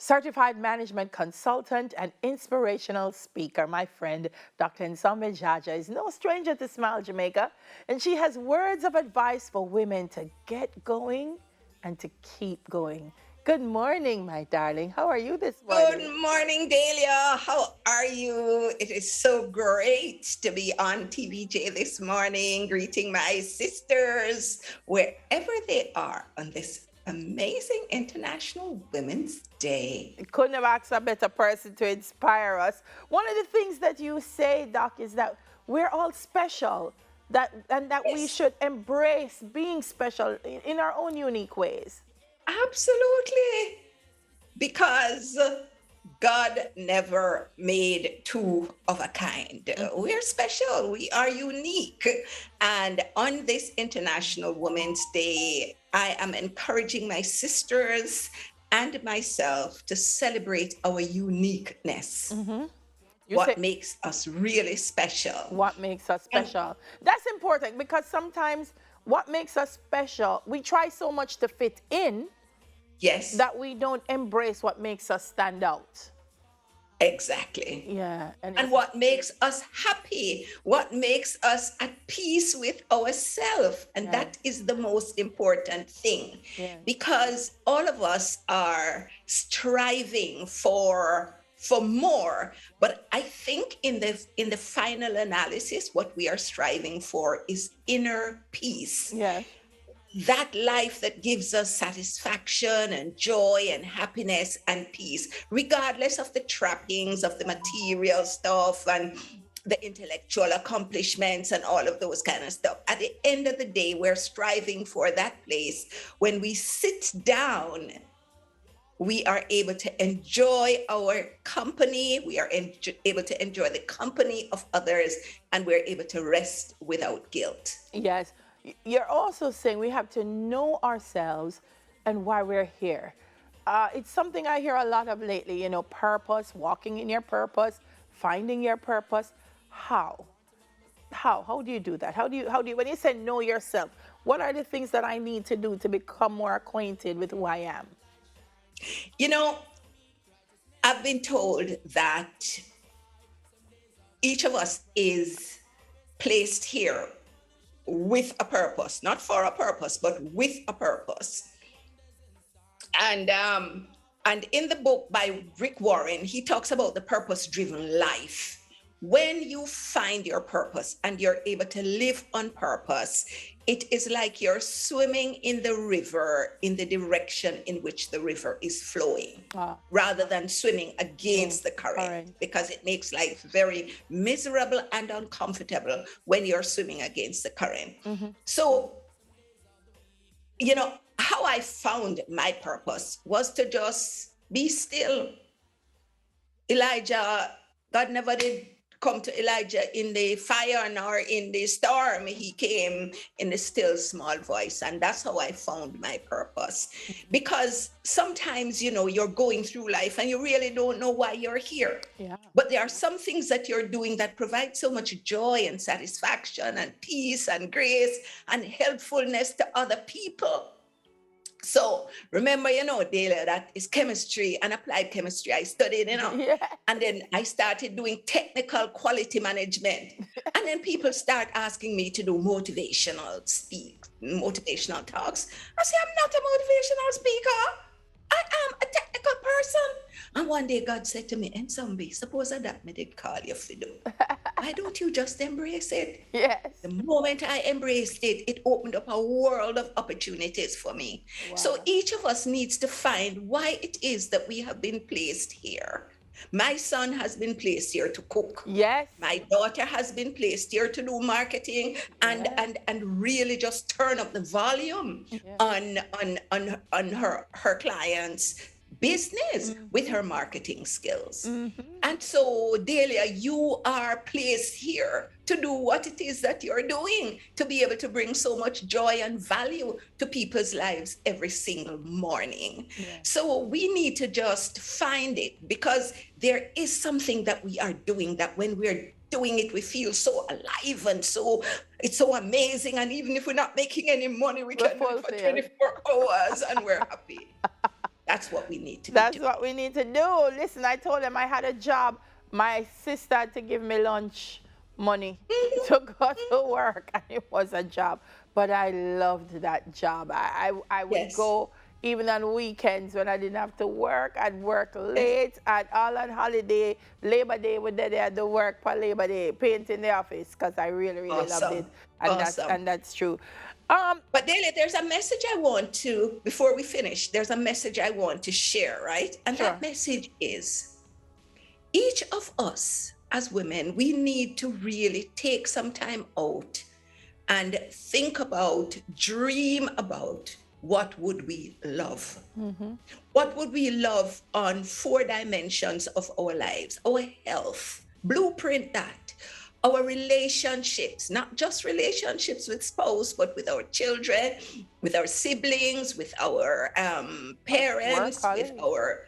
certified management consultant and inspirational speaker. My friend, Dr. Nsombi Jaja, is no stranger to Smile Jamaica, and she has words of advice for women to get going and to keep going. Good morning, my darling. How are you this Good morning? morning, Dahlia. How are you? It is so great to be on TVJ this morning, greeting my sisters wherever they are on this amazing International Women's Day. Couldn't have asked a better person to inspire us. One of the things that you say, Doc, is that we're all special, that we Yes, should embrace being special in our own unique ways. absolutely. Because God never made two of a kind. Mhm. We're special, we are unique. And on this International Women's Day, I am encouraging my sisters and myself to celebrate our uniqueness, Mhm. You what say makes us really special. what makes us And special. That's important because sometimes what makes us special, we try so much to fit in yes, that we don't embrace what makes us stand out. exactly. Yeah, and And it's what makes us happy, what makes us at peace with ourselves. And yeah, that is the most important thing yeah, because all of us are striving for more, but I think in the final analysis what we are striving for is inner peace, yes, that life that gives us satisfaction and joy and happiness and peace, regardless of the trappings of the material stuff and the intellectual accomplishments and all of those kind of stuff. At the end of the day, we're striving for that place. When we sit down, we are able to enjoy our company, we are able to enjoy the company of others, and we're able to rest without guilt. yes. You're also saying we have to know ourselves and why we're here. It's something I hear a lot of lately, purpose, walking in your purpose, finding your purpose. How? How do you do that? How do you when you say know yourself, what are the things that I need to do to become more acquainted with who I am? You know, I've been told that each of us is placed here with a purpose, not for a purpose, but with a purpose. And and in the book by Rick Warren, he talks about the purpose-driven life. When you find your purpose and you're able to live on purpose, it is like you're swimming in the river in the direction in which the river is flowing, Ah, rather than swimming against against the the current, current. because it makes life very miserable and uncomfortable when you're swimming against the current. Hmm. So how I found my purpose was to just be still. Elijah, God never did come to Elijah in the fire nor in the storm. He came in the still small voice. And that's how I found my purpose. Because sometimes, you're going through life and you really don't know why you're here. Yeah. But there are some things that you're doing that provide so much joy and satisfaction and peace and grace and helpfulness to other people. So remember, Dale, that is chemistry and applied chemistry. I studied, Yeah. and then I started doing technical quality management. And then people start asking me to do motivational talks. I say, I'm not a motivational speaker. I am a technical person. And one day God said to me, and Nsombi, suppose that me did call you for do. Why don't you just embrace it? Yes. The moment I embraced it, it opened up a world of opportunities for me. So Wow. each of us needs to find why it is that we have been placed here. My son has been placed here to cook. Yes. My daughter has been placed here to do marketing and Yeah. and really just turn up the volume Yeah. on her clients' business with Hmm. her marketing skills. Hmm. And so, Delia, you are placed here to do what it is that you're doing, to be able to bring so much joy and value to people's lives every single morning. Yeah. So, we need to just find it, because there is something that we are doing that when we're doing it, we feel so alive and so it's so amazing. And even if we're not making any money, we We're can do it for fulfilled. 24 hours and we're happy. That's what we need to be That's doing. what we need to do. Listen, I told them I had a job. My sister had to give me lunch money to go to work, and it was a job. But I loved that job. I would Yes. go even on weekends when I didn't have to work. I'd work Yes. late, and all on holiday. Labor Day, we did had to work for Labor Day, painting the office, because I really, really loved it. Awesome. And Awesome. that's true. Um, But Delia, there's a message I want to, before we finish, there's a message I want to share, right? And that sure. message is each of us as women, we need to really take some time out and think about, dream about what would we love? Mm-hmm. What would we love on 4 dimensions of our lives? Our health, blueprint that. Our relationships, not just relationships with spouse, but with our children, with our siblings, with our Work parents, with holiday. our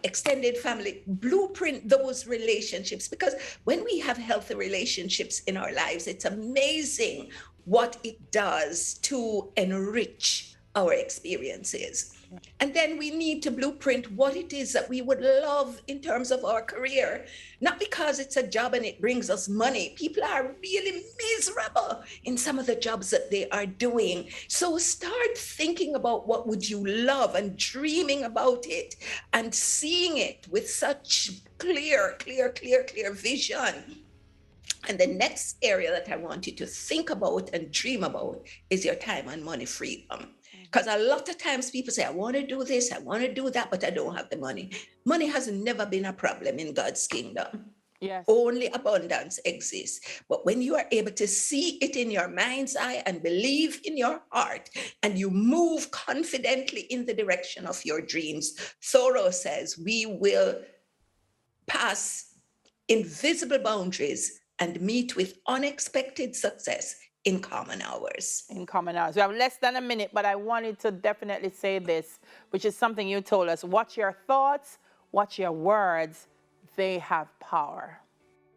extended family. Blueprint those relationships, because when we have healthy relationships in our lives, it's amazing what it does to enrich our experiences. And then we need to blueprint what it is that we would love in terms of our career. Not because it's a job and it brings us money. People are really miserable in some of the jobs that they are doing. So start thinking about what would you love and dreaming about it and seeing it with such clear vision. And the next area that I want you to think about and dream about is your time and money freedom. Because a lot of times people say, I want to do this, I want to do that, but I don't have the money. Money has never been a problem in God's kingdom. Yes. Only abundance exists. But when you are able to see it in your mind's eye and believe in your heart, and you move confidently in the direction of your dreams, Thoreau says, we will pass invisible boundaries and meet with unexpected success in common hours. In common hours. We have less than a minute, but I wanted to definitely say this, which is something you told us. Watch your thoughts, watch your words. They have power.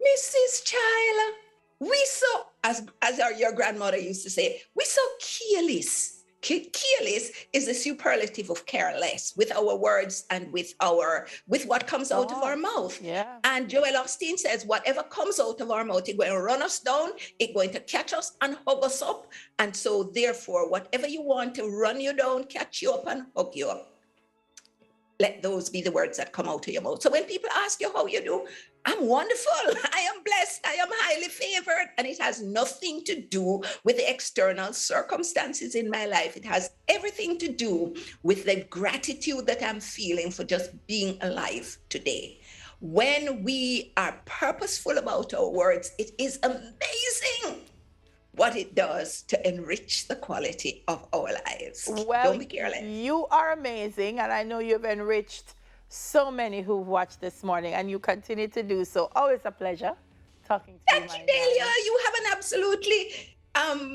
Mrs. Child, we so, your grandmother used to say, we so careless. Careless is a superlative of careless with our words and with what comes out of our mouth. Yeah. And Joel Osteen says, whatever comes out of our mouth, it's going to run us down, it's going to catch us and hug us up. And so therefore, whatever you want to run you down, catch you up and hug you up, let those be the words that come out of your mouth. So when people ask you how you do, I'm wonderful, I am blessed, I am highly favored. And it has nothing to do with the external circumstances in my life. It has everything to do with the gratitude that I'm feeling for just being alive today. When we are purposeful about our words, it is amazing what it does to enrich the quality of our lives. Well, Don't be careless. you are amazing, and I know you've enriched so many who've watched this morning, and you continue to do so. Always a pleasure talking to you, Thank you, my Delia. darling. You have an absolutely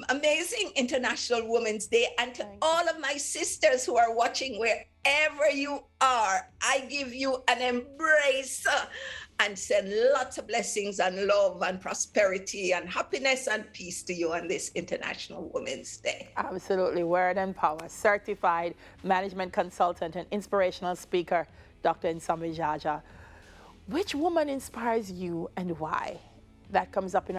amazing International Women's Day. And to all of my sisters who are watching, wherever you are, I give you an embrace and send lots of blessings and love and prosperity and happiness and peace to you on this International Women's Day. Absolutely. Word and Power. Certified management consultant and inspirational speaker, Dr. Nsombi Jaja. Which woman inspires you and why? That comes up in